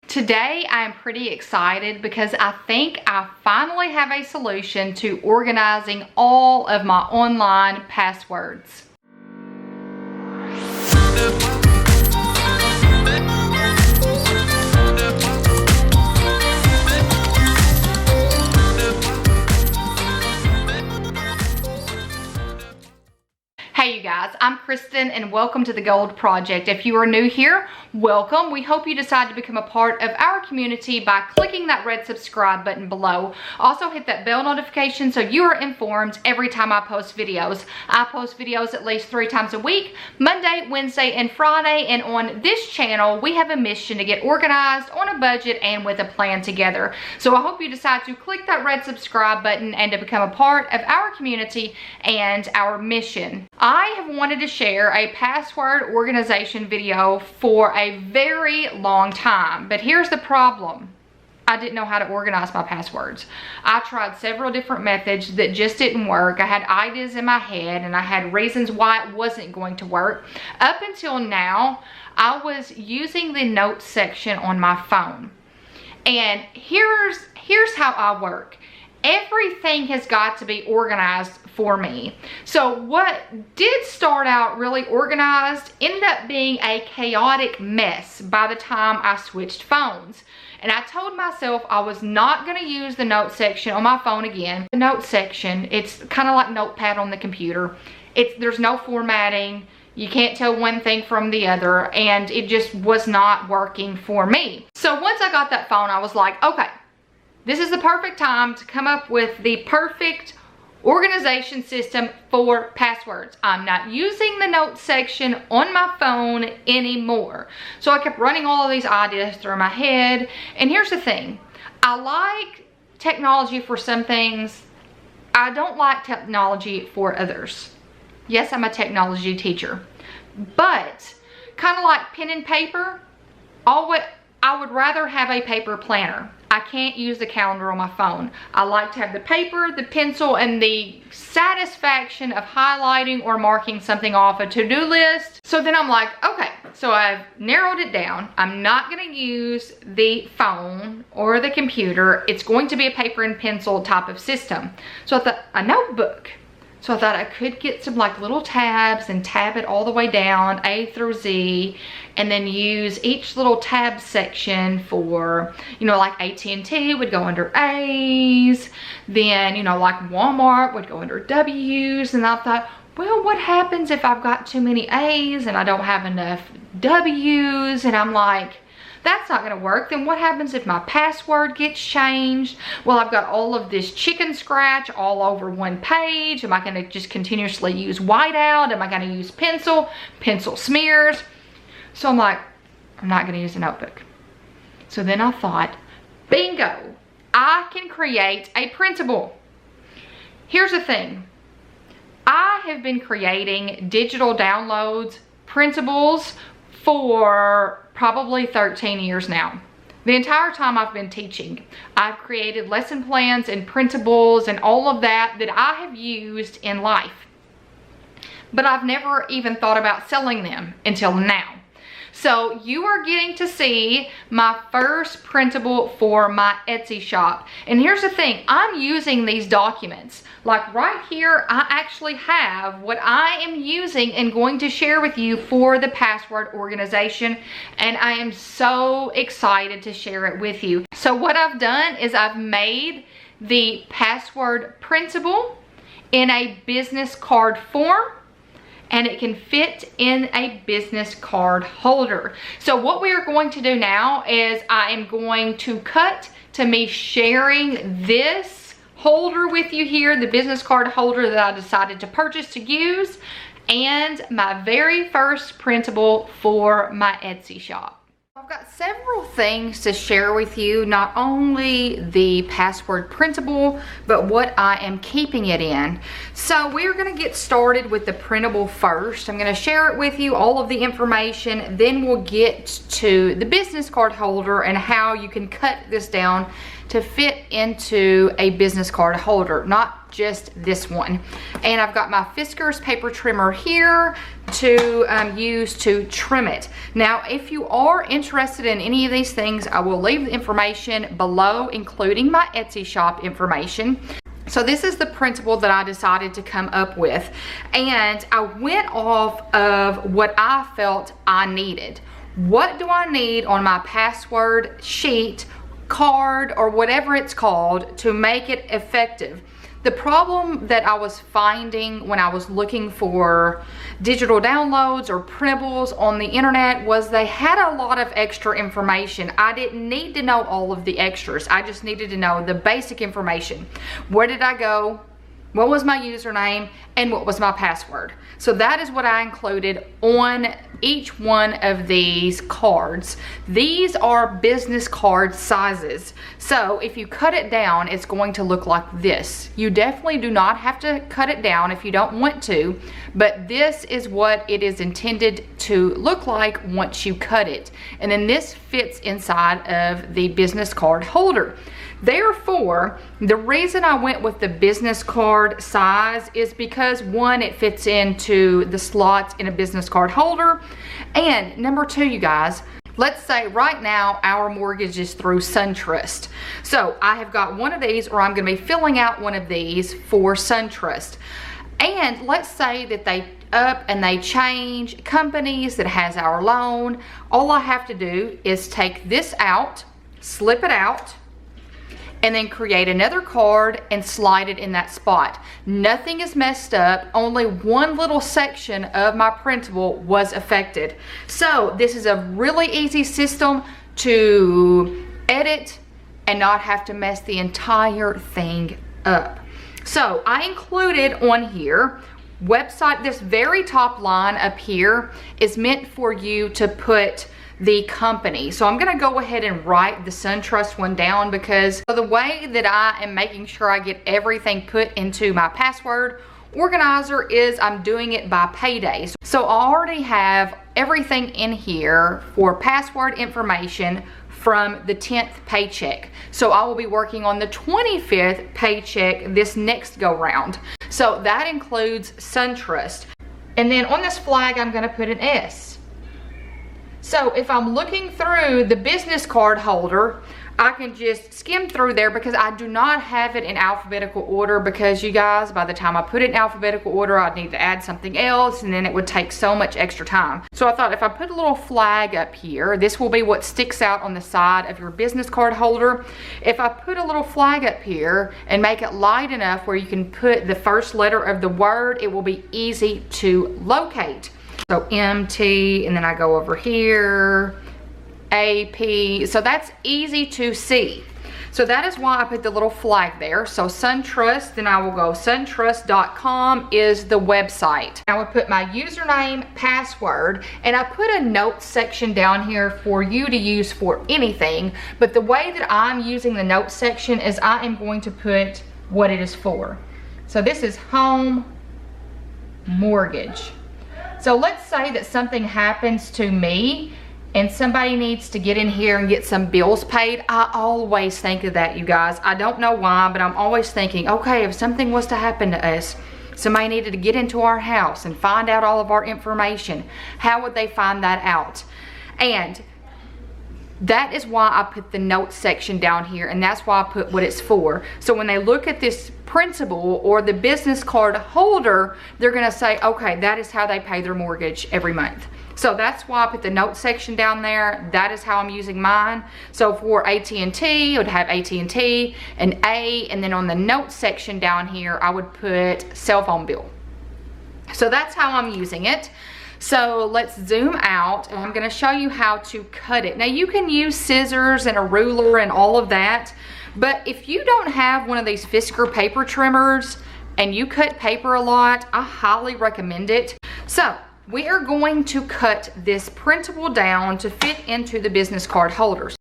Today I am pretty excited because I think I finally have a solution to organizing all of my online passwords. Hey you guys, I'm Kristin and welcome to the Gold Project. If you are new here, welcome. We hope you decide to become a part of our community by clicking that red subscribe button below. Also hit that bell notification so you are informed every time I post videos. I post videos at least 3 times a week, Monday, Wednesday, and Friday. And on this channel, we have a mission to get organized on a budget and with a plan together. So I hope you decide to click that red subscribe button and to become a part of our community and our mission. I have wanted to share a password organization video for a very long time, but here's the problem. I didn't know how to organize my passwords. I tried several different methods that just didn't work. I had ideas in my head and I had reasons why it wasn't going to work. Up until now, I was using the notes section on my phone. And here's how I work. Everything has got to be organized for me. So what did start out really organized ended up being a chaotic mess by the time I switched phones. And I told myself I was not going to use the notes section on my phone again. The notes section, it's kind of like Notepad on the computer. There's no formatting. You can't tell one thing from the other, and it just was not working for me. So once I got that phone, I was like, okay, this is the perfect time to come up with the perfect organization system for passwords. I'm not using the notes section on my phone anymore. So I kept running all of these ideas through my head. And here's the thing. I like technology for some things. I don't like technology for others. Yes, I'm a technology teacher. But kind of like pen and paper, I would rather have a paper planner. I can't use the calendar on my phone. I like to have the paper, the pencil, and the satisfaction of highlighting or marking something off a to-do list. So then I'm like, okay, so I've narrowed it down. I'm not gonna use the phone or the computer. It's going to be a paper and pencil type of system. So I thought, a notebook. So I thought I could get some like little tabs and tab it all the way down, A through Z, and then use each little tab section for, like AT&T would go under A's, then, like Walmart would go under W's, and I thought, well, what happens if I've got too many A's and I don't have enough W's? And I'm like, that's not gonna work. Then what happens if my password gets changed? Well, I've got all of this chicken scratch all over one page. Am I gonna just continuously use whiteout? Am I gonna use pencil smears? So I'm like, I'm not gonna use a notebook. So then I thought, bingo, I can create a printable. Here's the thing. I have been creating digital downloads, printables for probably 13 years now. The entire time I've been teaching, I've created lesson plans and printables and all of that I have used in life. But I've never even thought about selling them until now. So you are getting to see my first printable for my Etsy shop. And here's the thing, I'm using these documents. Like right here, I actually have what I am using and going to share with you for the password organization. And I am so excited to share it with you. So what I've done is I've made the password printable in a business card form, and it can fit in a business card holder. So what we are going to do now is I am going to cut to me sharing this holder with you here, the business card holder that I decided to purchase to use, and my very first printable for my Etsy shop. I've got several things to share with you, not only the password printable, but what I am keeping it in. So we're gonna get started with the printable first. I'm gonna share it with you, all of the information, then we'll get to the business card holder and how you can cut this down to fit into a business card holder. Not just this one. And I've got my Fiskars paper trimmer here to use to trim it. Now, if you are interested in any of these things, I will leave the information below, including my Etsy shop information. So this is the principle that I decided to come up with, and I went off of what I felt I needed. What do I need on my password sheet, card, or whatever it's called to make it effective? The problem that I was finding when I was looking for digital downloads or printables on the internet was they had a lot of extra information. I didn't need to know all of the extras. I just needed to know the basic information. Where did I go? What was my username? And what was my password? So that is what I included on each one of these cards. These are business card sizes. So if you cut it down, it's going to look like this. You definitely do not have to cut it down if you don't want to, but this is what it is intended to look like once you cut it. And then this fits inside of the business card holder. Therefore, the reason I went with the business card size is because one, it fits into the slots in a business card holder. And number two, you guys, let's say right now our mortgage is through SunTrust. So I have got one of these, or I'm going to be filling out one of these for SunTrust. And let's say that they up and they change companies that has our loan. All I have to do is take this out, slip it out, and then create another card and slide it in that spot. Nothing is messed up. Only one little section of my printable was affected. So this is a really easy system to edit and not have to mess the entire thing up. So I included on here website. This very top line up here is meant for you to put the company. So I'm going to go ahead and write the SunTrust one down, because the way that I am making sure I get everything put into my password organizer is I'm doing it by payday. So I already have everything in here for password information from the 10th paycheck. So I will be working on the 25th paycheck this next go round. So that includes SunTrust. And then on this flag, I'm going to put an S. So if I'm looking through the business card holder, I can just skim through there, because I do not have it in alphabetical order, because you guys, by the time I put it in alphabetical order, I'd need to add something else, and then it would take so much extra time. So I thought if I put a little flag up here, this will be what sticks out on the side of your business card holder. If I put a little flag up here and make it light enough where you can put the first letter of the word, it will be easy to locate. So MT, and then I go over here, AP. So that's easy to see. So that is why I put the little flag there. So SunTrust, then I will go suntrust.com is the website. I would put my username, password, and I put a notes section down here for you to use for anything. But the way that I'm using the notes section is I am going to put what it is for. So this is home mortgage. So let's say that something happens to me and somebody needs to get in here and get some bills paid. I always think of that, you guys. I don't know why, but I'm always thinking, okay, if something was to happen to us, somebody needed to get into our house and find out all of our information, how would they find that out? And that is why I put the notes section down here, and that's why I put what it's for. So when they look at this principal or the business card holder, they're gonna say, okay, that is how they pay their mortgage every month. So that's why I put the notes section down there. That is how I'm using mine. So for AT&T, I would have AT&T and A, and then on the notes section down here, I would put cell phone bill. So that's how I'm using it. So let's zoom out, and I'm going to show you how to cut it. Now you can use scissors and a ruler and all of that, but if you don't have one of these Fiskars paper trimmers and you cut paper a lot, I highly recommend it. So we are going to cut this printable down to fit into the business card holders.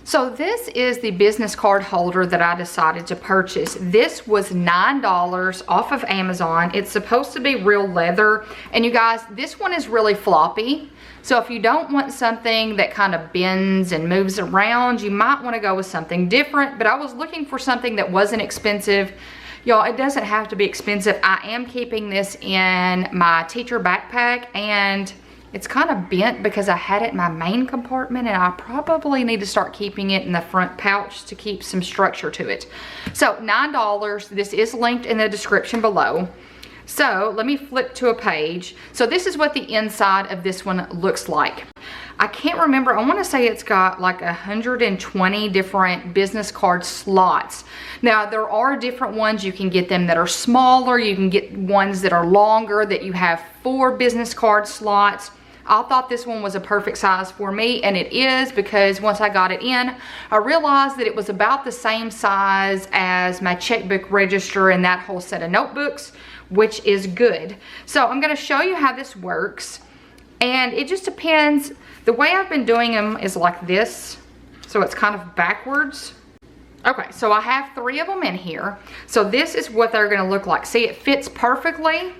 So this is the business card holder that I decided to purchase. This was $9 off of Amazon. It's supposed to be real leather. And you guys, this one is really floppy. So if you don't want something that kind of bends and moves around, you might want to go with something different. But I was looking for something that wasn't expensive. Y'all, it doesn't have to be expensive. I am keeping this in my teacher backpack, and it's kind of bent because I had it in my main compartment, and I probably need to start keeping it in the front pouch to keep some structure to it. So $9, this is linked in the description below. So let me flip to a page. So this is what the inside of this one looks like. I can't remember, I want to say it's got like 120 different business card slots. Now there are different ones, you can get them that are smaller, you can get ones that are longer, that you have 4 business card slots. I thought this one was a perfect size for me, and it is, because once I got it in, I realized that it was about the same size as my checkbook register and that whole set of notebooks, which is good. So I'm going to show you how this works, and it just depends. The way I've been doing them is like this, so it's kind of backwards. Okay, so I have 3 of them in here. So this is what they're going to look like. See, it fits perfectly.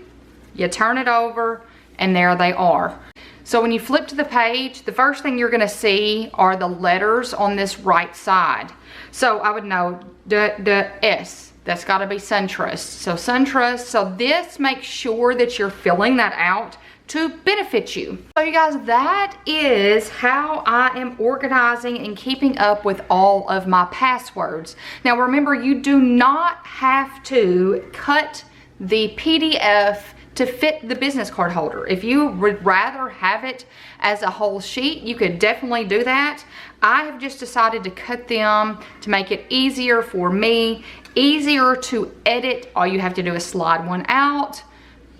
You turn it over, and there they are. So when you flip to the page, the first thing you're gonna see are the letters on this right side. So I would know S, that's gotta be SunTrust. So SunTrust, so this makes sure that you're filling that out to benefit you. So you guys, that is how I am organizing and keeping up with all of my passwords. Now remember, you do not have to cut the PDF to fit the business card holder. If you would rather have it as a whole sheet, you could definitely do that. I have just decided to cut them to make it easier for me, easier to edit. All you have to do is slide one out,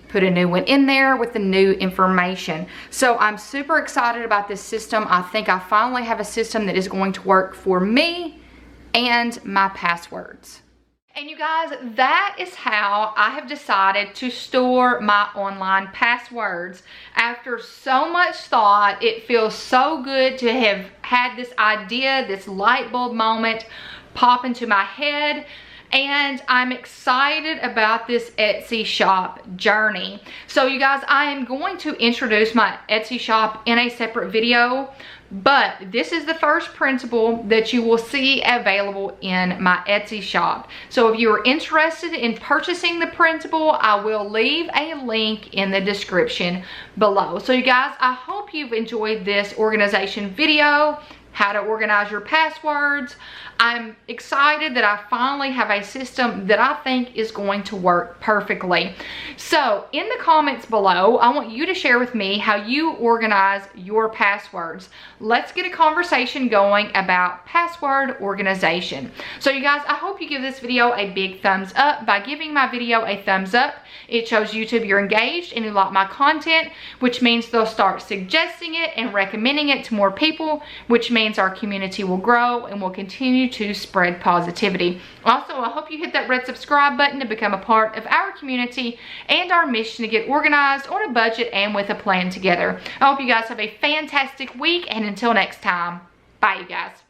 put a new one in there with the new information. So I'm super excited about this system. I think I finally have a system that is going to work for me and my passwords. And you guys, that is how I have decided to store my online passwords. After so much thought, it feels so good to have had this idea, this light bulb moment pop into my head. And I'm excited about this Etsy shop journey. So you guys, I am going to introduce my Etsy shop in a separate video, but this is the first principle that you will see available in my Etsy shop. So if you are interested in purchasing the principle, I will leave a link in the description below. So you guys, I hope you've enjoyed this organization video, how to organize your passwords. I'm excited that I finally have a system that I think is going to work perfectly. So in the comments below, I want you to share with me how you organize your passwords. Let's get a conversation going about password organization. So you guys, I hope you give this video a big thumbs up. By giving my video a thumbs up, it shows YouTube you're engaged and you like my content, which means they'll start suggesting it and recommending it to more people, which means our community will grow and will continue to spread positivity. Also, I hope you hit that red subscribe button to become a part of our community and our mission to get organized on a budget and with a plan together. I hope you guys have a fantastic week, and until next time, bye you guys.